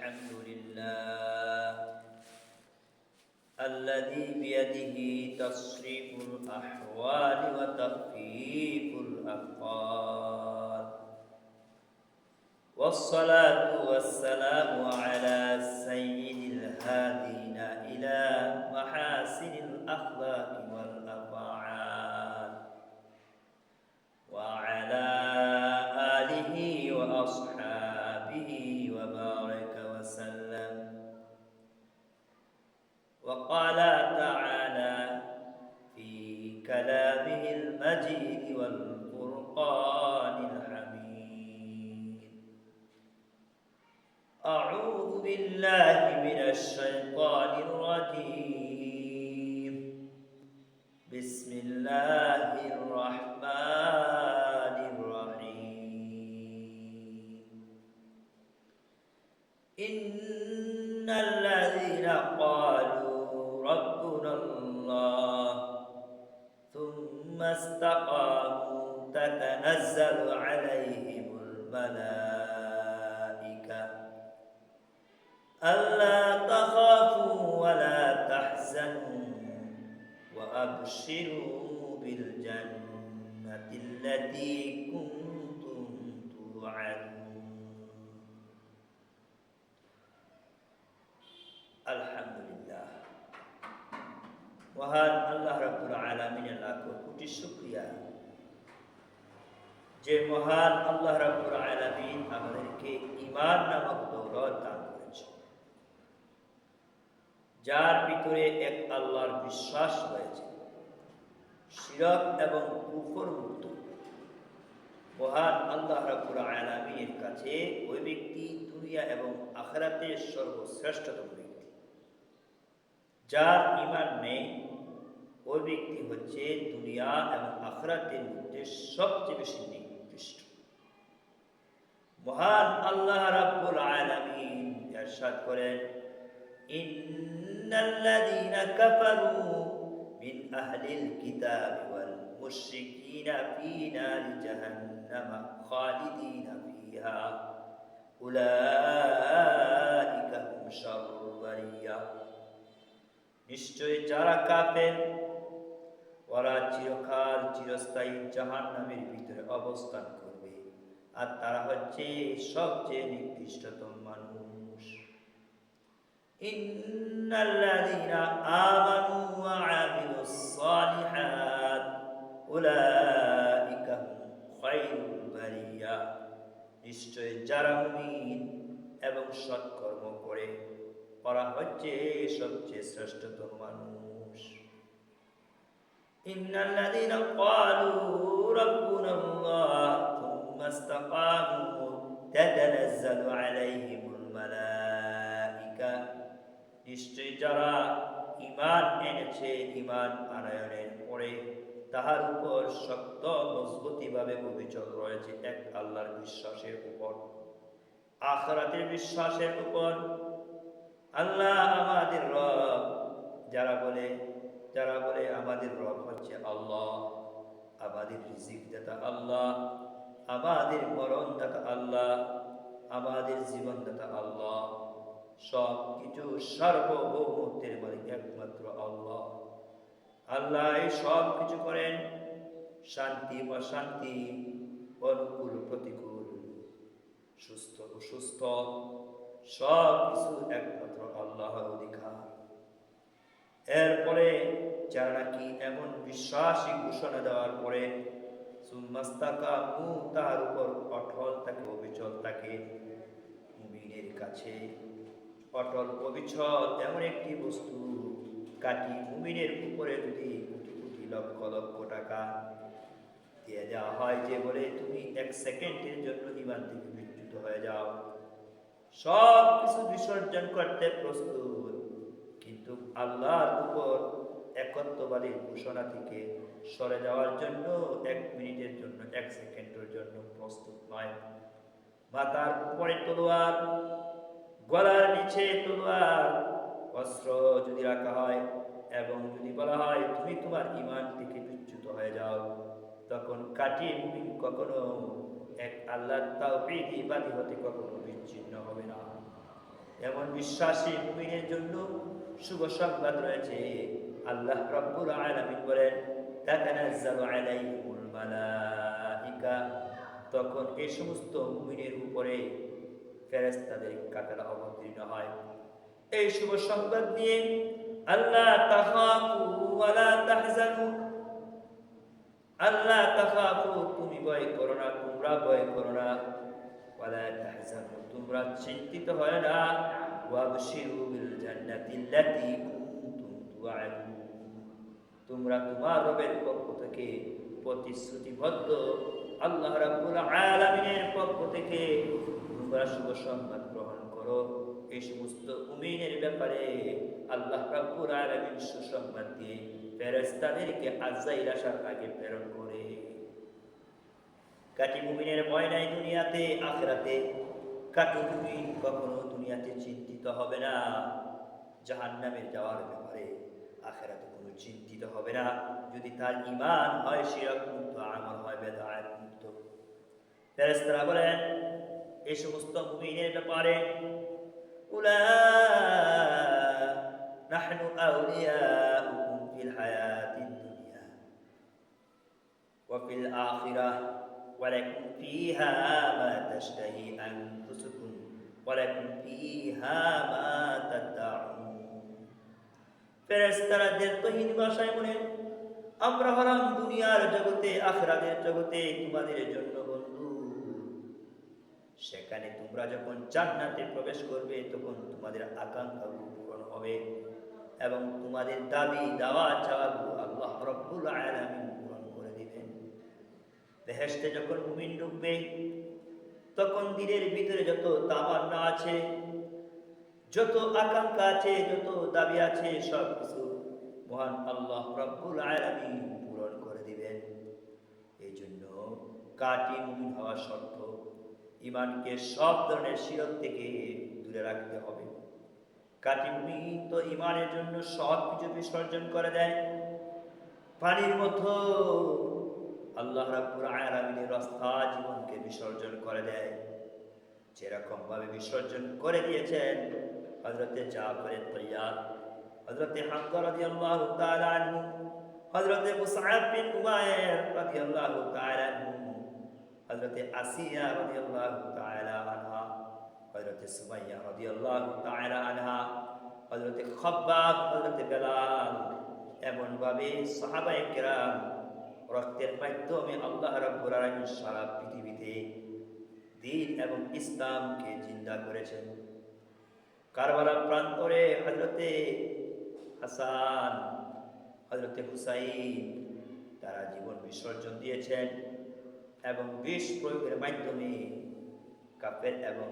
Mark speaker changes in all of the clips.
Speaker 1: الحمد لله الذي بيده تصريف الأحوال وتخفيف الأفعال، والصلاة والسلام على سيد الهادين إلى محاسن الأخلاق والأفعال، وعلى آله وأصحابه وبارك وسلم. وقال تعالى في كلامه المجيد والفرقان الحميد: أعوذ بالله من الشيطان الرجيم، بسم الله الرحمن الرحيم. إن الذين قالوا ربنا الله ثم استقاموا تتنزل عليهم الملائكة ألا تخافوا ولا تحزنوا وأبشروا بالجنة التي كنتم توعدون. আলহামদুলিল্লাহ, মহান আল্লাহ রাব্বুল আলামিনের লাখো কোটি শুকরিয়া যে মহান আল্লাহ রাব্বুল আলামিন আমাদেরকে ঈমান নামক দৌলত দান করেছেন, যার ভিতরে এক আল্লাহর বিশ্বাস রয়েছে, শিরক এবং কুফর মুক্ত। মহান আল্লাহ রাব্বুল আলামিনের কাছে ওই ব্যক্তি দুনিয়া এবং আখিরাতের সর্বশ্রেষ্ঠতম ব্যক্তি। যার ঈমান নেই ওই ব্যক্তি হচ্ছে দুনিয়া এবং আখিরাতের মধ্যে সবচেয়ে বেশি নিকৃষ্ট। মহান আল্লাহ রাব্বুল আলামিন ইরশাদ করেন: ইন্নাল্লাযীনা কাফারু মিন আহলিল কিতাবি ওয়াল মুশরিকিনা ফী নারি জাহান্নাম খালিদিনা ফীহা উলাইকা হুম শাররুল বারিয়া। নিশ্চয় যারা কাফের ওরা চিরকাল চিরস্থায়ী জাহান্নামের ভিতরে অবস্থান করবে, আর তারা হচ্ছে সবচেয়ে নিকৃষ্টতম মানুষ। ইন্নাল্লাযীনা আমানু ওয়া আমিলুস সালিহাত উলাইকা হুম খায়রুল বারিয়া। নিশ্চয় যারা মুমিন এবং সৎকর্ম করে ওরা হচ্ছে সবচেয়ে শ্রেষ্ঠতম মানুষ। ইন্নাল্লাযীনা ক্বালু রাব্বুনাল্লাহ থুম্মা ইসতাকামু তাতানাজ্জালু আলাইহিমুল মালাইকা। নিশ্চয় যারা ঈমান এনেছে, ঈমান আনয়নের পরে তাহার উপর শক্ত মজবুতিভাবে অবিচল রয়েছে এক আল্লাহর বিশ্বাসের উপর, আখিরাতের বিশ্বাসের উপর। আল্লাহ আমাদের রব, যারা বলে আমাদের রব হচ্ছে আল্লাহ, আমাদের রিজিক দাতা আল্লাহ, আমাদের মরণ দাতা আল্লাহ, আমাদের জীবন দাতা আল্লাহ, সব কিছু সার্বভৌমত্বের মালিক একমাত্র আল্লাহ। আল্লাহ সব কিছু করেন, শান্তি অশান্তি, অনুকূল প্রতিকূল, সুস্থ অসুস্থ, সব কিছু একমাত্র আল্লাহর অধিকার। এরপরে যারা নাকি এমন বিশ্বাসী ঘোষণা দেওয়ার পরে সুম্মাস্তাকামু তার উপর অটল থাকে, অবিচল থাকে, মুমিনের কাছে অটল অবিচল এমন একটি বস্তু কাটি মুমিনের উপরে যদি কোটি কোটি লক্ষ লক্ষ টাকা দিয়ে দেওয়া হয়, যে বলে তুমি এক সেকেন্ডের জন্য ঈমান থেকে বিচ্যুত হয়ে যাও, সব কিছু বিসর্জন করতে প্রস্তুত, কিন্তু আল্লাহর উপর একত্ববাদীর ঘোষণা থেকে সরে যাওয়ার জন্য এক মিনিটের জন্য, এক সেকেন্ডের জন্য প্রস্তুত নয়। মাথার উপরে তলোয়ার, গলার নিচে তলোয়ার, অস্ত্র যদি রাখা হয় এবং যদি বলা হয় তুমি তোমার ঈমান থেকে বিচ্যুত হয়ে যাও, তখন কাটি মুমিন কখনো এক আল্লাহর তাওহীদবাদী হতে কখনো বিচ্ছিন্ন হবে না। এমন বিশ্বাসী মুমিনের জন্য শুভ সংবাদ রয়েছে। আল্লাহ রাব্বুল আলামিন বলেন, তাতানাজ্জালু আলাইহিমুল মালাইকা, তখন এই সমস্ত মুমিনের উপরে ফেরেশতাদের কাফেলা অবতীর্ণ হয়। এই শুভ সংবাদ নিয়ে, আল্লাহ তাখাফু ওয়ালা তাহজানু, আল্লাহ তাখাফু, তুমি ভয় করো না, তোমরা ভয় করো না, ওয়ালা তাহজানু, তোমরা চিন্তিত হয় না, ওয়াবশিরু বিল জান্নাতিল্লাতী কুনতুম তুআদুন, তোমরা তোমার রবের পক্ষ থেকে প্রতিশ্রুতিবদ্ধ আল্লাহ রাব্বুল আলামিনের পক্ষ থেকে তোমরা শুভ সংবাদ গ্রহণ করো। এই সমস্ত মুমিনের ব্যাপারে আল্লাহ রাব্বুল আলামিন সুসংবাদ দিয়ে ফেরেশতাদেরকে আজরাইল আসার আগে প্রেরণ করে। কাটি মুমিনের ভয় নাই দুনিয়াতে, আখিরাতে। কাটি মুমিন কখনো দুনিয়াতে চিন্তিত হবে না জাহান্নামে যাওয়ার ব্যাপারে, আখিরাতে কোনো চিন্তিত হবে না যদি তার ঈমান হয় শিরক মুক্ত, আমল হয় বেদাত মুক্ত। ফেরেশতারা বলেন এই সমস্ত মুমিনের ব্যাপারে, উলা নাহনু আউলিয়াউকুম ফিল হায়াতিদ দুনিয়া ওয়া ফিল আখিরাহ ওয়া লাকুম ফিহা মা তাশতাহি আনফুসুকুম ওয়া লাকুম ফিহা মা তাদউন। ফেরেশতাদের তহিন ভাষায় বলেন, আমরা হলাম দুনিয়ার জগতে, আখিরাতের জগতে তোমাদের জন্য বন্ধু। সেখানে তোমরা যখন জান্নাতে প্রবেশ করবে তখন তোমাদের আকাঙ্ক্ষা পূরণ হবে এবং তোমাদের দাবি দাওয়া চাওয়াগুলো আল্লাহ রাব্বুল আলামিন পূরণ করে দিবেন। বেহেশতে যখন মুমিন ঢুকবে তখন দিলের ভিতরে যত তামান্না আছে, যত আকাঙ্ক্ষা আছে, যত দাবি আছে, সব কিছু মহান আল্লাহ রাব্বুল আলামিন পূরণ করে দিবেন। এই জন্য কাটি মুমিন হওয়া শর্ত, ঈমানকে সব ধরনের শিরক থেকে দূরে রাখতে হবে। কাটি মুমিন তো ঈমানের জন্য সব কিছু বিসর্জন করে দেয়, পানির মতো আল্লাহ রাব্বুল আলামিনের রাস্তা জীবনকে বিসর্জন করে দেয়। যেরকম ভাবে বিসর্জন করে দিয়েছেন হযরতে জাফর তাইয়ার, হযরতে হামজা রাদিয়াল্লাহু তাআলা আনহু, হযরতে মুসআব বিন উমাইর রাদিয়াল্লাহু তাআলা আনহু, হযরতে আসিয়া রাদিয়াল্লাহু তাআলা আনহা, হযরতে সুমাইয়া রাদিয়াল্লাহু তাআলা আনহা, হযরতে খাব্বাব, হযরতে বেলাল, এমন ভাবে সাহাবায়ে কেরাম রক্তের মাধ্যমে আল্লাহ রাব্বুল আলামিন সারা পৃথিবীতে দ্বীন এবং ইসলামকে জিন্দা করেছেন। কারবালার প্রান্তরে হযরতে হাসান, হযরতে হুসাইন তারা জীবন বিসর্জন দিয়েছেন এবং বিষ প্রয়োগের মাধ্যমে কাফের এবং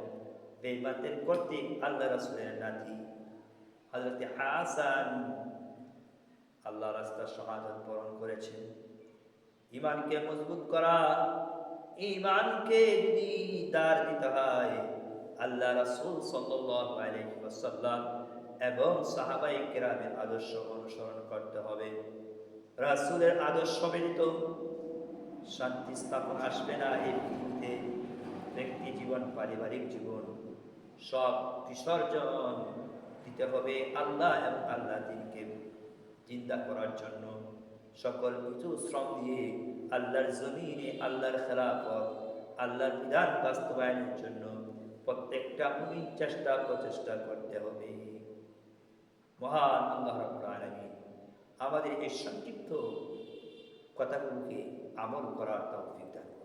Speaker 1: বেঈমানদের কর্তৃক আল্লাহ রাসূলের নাতি হযরতে হাসান আল্লাহ রাস্তায় শাহাদাত বরণ করেছেন। ঈমানকে মজবুত করা, ঈমানকে যদি দাঁড় দিতে হয় আল্লাহ রাসূল সাল্লাল্লাহু আলাইহি ওয়াসাল্লাম এবং সাহাবায়ে কেরামের আদর্শ অনুসরণ করতে হবে। রাসূলের আদর্শ ব্যতীত শান্তি স্থাপন আসবে না এই পৃথিবীতে। ব্যক্তি জীবন, পারিবারিক জীবন সব বিসর্জন দিতে হবে আল্লাহ এবং আল্লাহ দ্বীনকে জিন্দা করার জন্য। সকল কিছু শ্রম দিয়ে আল্লাহর জমিনে আল্লাহর খেলাফত, আল্লাহর বিধান বাস্তবায়নের জন্য প্রত্যেকটা মুমিন প্রচেষ্টা করতে হবে। মহান আল্লাহ রাব্বুল আলামিন আমাদের এই সংক্ষিপ্ত কথাগুলোকে আমল করার তৌফিক দান করুন।